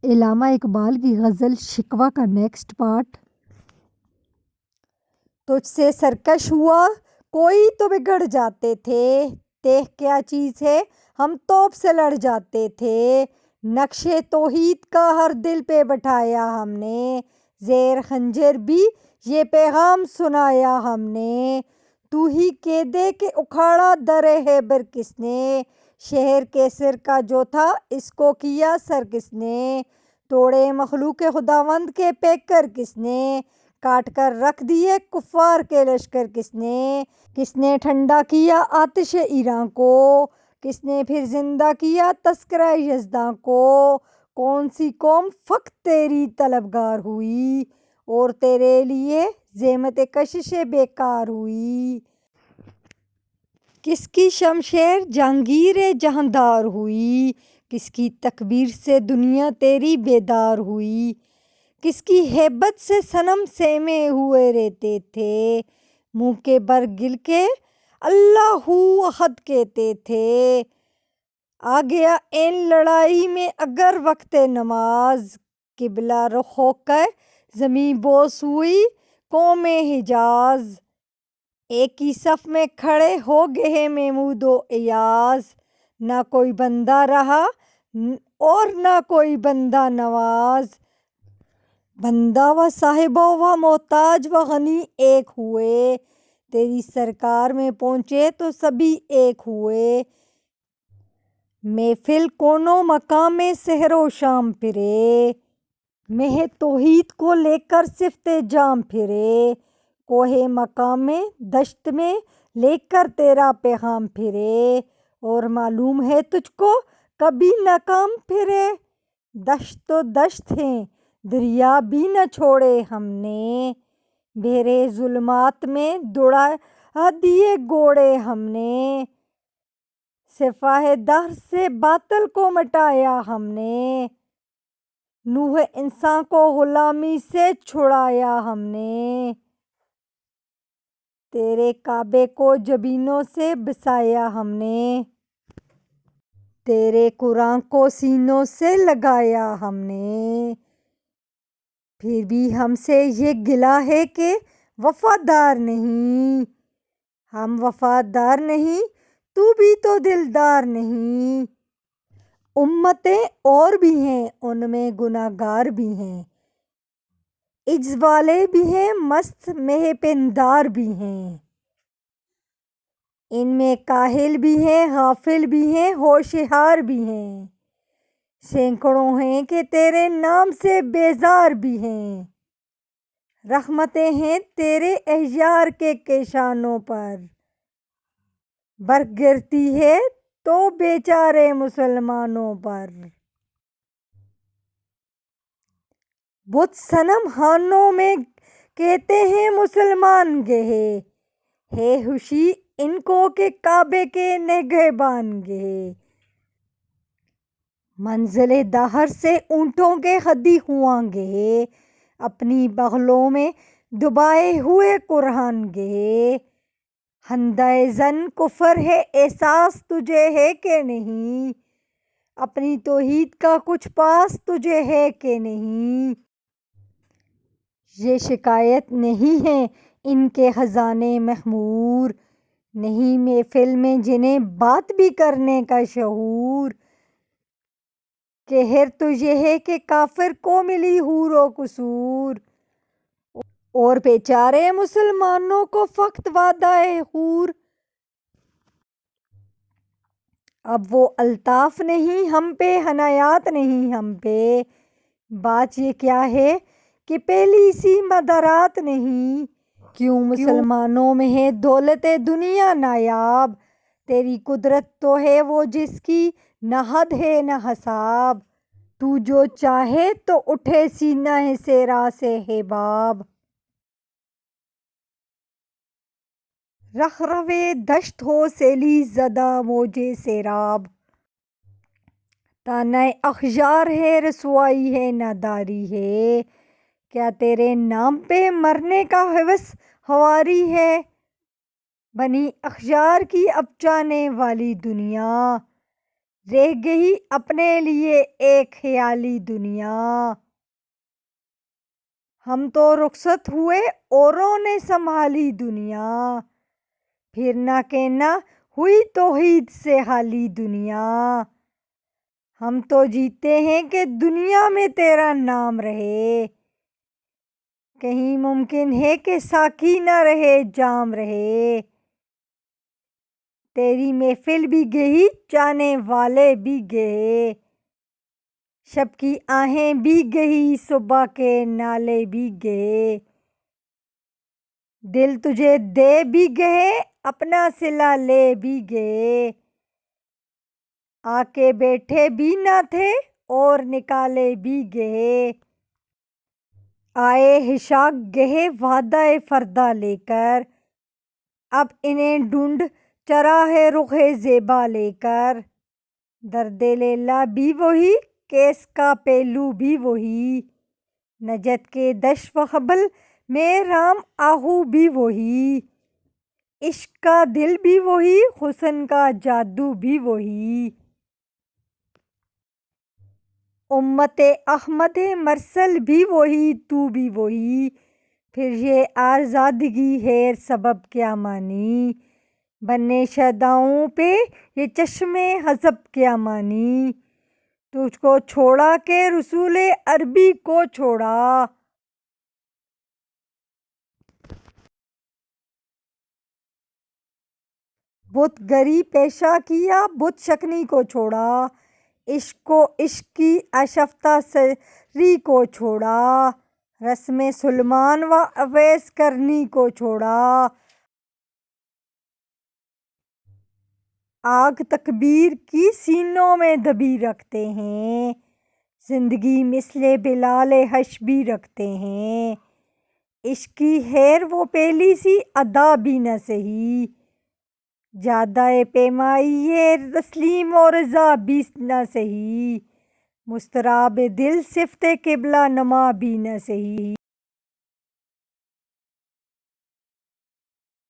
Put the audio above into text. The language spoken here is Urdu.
علامہ اقبال کی غزل شکوہ کا نیکسٹ پارٹ۔ تجھ سے سرکش ہوا کوئی تو بگڑ جاتے تھے، دیکھ کیا چیز ہے ہم توپ سے لڑ جاتے تھے۔ نقش توحید کا ہر دل پہ بٹھایا ہم نے، زیر خنجر بھی یہ پیغام سنایا ہم نے۔ تو ہی کہہ دے کہ اکھاڑا در خیبر کس نے، شہر کیسر کا جو تھا اس کو کیا سر کس نے۔ توڑے مخلوق خداوند کے پیکر کس نے، کاٹ کر رکھ دیے کفار کے لشکر کس نے۔ کس نے ٹھنڈا کیا آتش ایراں کو، کس نے پھر زندہ کیا تذکرہ یزداں کو۔ کون سی قوم فقط تیری طلبگار ہوئی، اور تیرے لیے زحمت کشش بیکار ہوئی۔ کس کی شمشیر جہانگیر جہاندار ہوئی، کس کی تکبیر سے دنیا تیری بیدار ہوئی۔ کس کی ہیبت سے صنم سیمے ہوئے رہتے تھے، منہ کے بر گل کے اللہ احد کہتے تھے۔ آ گیا عین لڑائی میں اگر وقت نماز، قبلہ رخ ہو کر زمیں بوس ہوئی قوم حجاز۔ ایک ہی صف میں کھڑے ہو گئے محمود و ایاز، نہ کوئی بندہ رہا اور نہ کوئی بندہ نواز۔ بندہ و صاحب و محتاج و غنی ایک ہوئے، تیری سرکار میں پہنچے تو سبھی ایک ہوئے۔ محفل کون و مقام میں سحر و شام پھرے، مہ توحید کو لے کر صفت جام پھرے۔ کوہ مقام میں دشت میں لے کر تیرا پیغام پھرے، اور معلوم ہے تجھ کو کبھی نہ کام پھرے۔ دشت تو دشت ہیں دریا بھی نہ چھوڑے ہم نے، بحر ظلمات میں دوڑا دیے گھوڑے ہم نے۔ سفاہ دہر سے باطل کو مٹایا ہم نے، نوح انساں کو غلامی سے چھڑایا ہم نے۔ تیرے کعبے کو جبینوں سے بسایا ہم نے، تیرے قرآن کو سینوں سے لگایا ہم نے۔ پھر بھی ہم سے یہ گلہ ہے کہ وفادار نہیں، ہم وفادار نہیں تو بھی تو دلدار نہیں۔ امتیں اور بھی ہیں ان میں گناہ گار بھی ہیں، عجز والے بھی ہیں مست مہ پندار بھی ہیں۔ ان میں کاہل بھی ہیں غافل بھی ہیں ہوشیار بھی ہیں، سینکڑوں ہیں کہ تیرے نام سے بیزار بھی ہیں۔ رحمتیں ہیں تیرے احیار کے کشانوں پر، برق گرتی ہے تو بیچارے مسلمانوں پر۔ بت صنم خانوں میں کہتے ہیں مسلمان گئے، ہے خوشی ان کو کہ کعبے کے نگہبان گئے۔ منزل دہر سے اونٹوں کے خدی ہواں گئے، اپنی بغلوں میں دبائے ہوئے قرآن گئے۔ خندۂ زن کفر ہے احساس تجھے ہے کہ نہیں، اپنی توحید کا کچھ پاس تجھے ہے کہ نہیں۔ یہ شکایت نہیں ہے ان کے خزانے مخمور، نہیں محفل میں جنہیں بات بھی کرنے کا شعور۔ قہر تو یہ ہے کہ کافر کو ملی حور و قصور، اور بیچارے مسلمانوں کو فقط وعدہ حور۔ اب وہ الطاف نہیں ہم پہ عنایات نہیں ہم پہ، بات یہ کیا ہے کہ پہلی سی مدارات نہیں۔ کیوں مسلمانوں میں ہے دولت دنیا نایاب، تیری قدرت تو ہے وہ جس کی نہ حد ہے نہ حساب۔ تو جو چاہے تو اٹھے سینہ صحرا سے حباب، رخ روِ دشت ہو سیلی زدہ موج سیراب۔ طعنہ اخیار ہے رسوائی ہے ناداری ہے، کیا تیرے نام پہ مرنے کا ہوس خواری ہے۔ بنی اخیار کی اب جانے والی دنیا، رہ گئی اپنے لیے ایک خیالی دنیا۔ ہم تو رخصت ہوئے اوروں نے سنبھالی دنیا، پھر نہ کہنا ہوئی توحید سے خالی دنیا۔ ہم تو جیتے ہیں کہ دنیا میں تیرا نام رہے، کہیں ممکن ہے کہ ساقی نہ رہے جام رہے۔ تیری محفل بھی گئی جانے والے بھی گئے، شب کی آہیں بھی گئی صبح کے نالے بھی گئے۔ دل تجھے دے بھی گئے اپنا صلہ لے بھی گئے، آ کے بیٹھے بھی نہ تھے اور نکالے بھی گئے۔ آئے حشا گئے وعدہ فردا لے کر، اب انہیں ڈھونڈ چراہ رخ زیبا لے کر۔ درد لیلا بھی وہی کیس کا پہلو بھی وہی، نجات کے دش و حبل میں رام آہو بھی وہی۔ عشق کا دل بھی وہی حسن کا جادو بھی وہی، امت احمد مرسل بھی وہی تو بھی وہی۔ پھر یہ آزادگی ہے سبب کیا مانی، بنے شیداؤں پہ یہ چشم حسب کیا مانی۔ تجھ کو چھوڑا کہ رسول عربی کو چھوڑا، بت گری پیشہ کیا بت شکنی کو چھوڑا، عشق کو عشق کی آشفتہ سری کو چھوڑا، رسم سلیمان و اویس کرنی کو چھوڑا۔ آگ تکبیر کی سینوں میں دبی رکھتے ہیں، زندگی مثل بلال حبشی رکھتے ہیں۔ عشق کی خیر وہ پہلی سی ادا بھی نہ سہی، زیادہ پیمائی تسلیم و رضا بھی نہ سہی، مضطراب دل صفت قبلہ نما بھی نہ سہی۔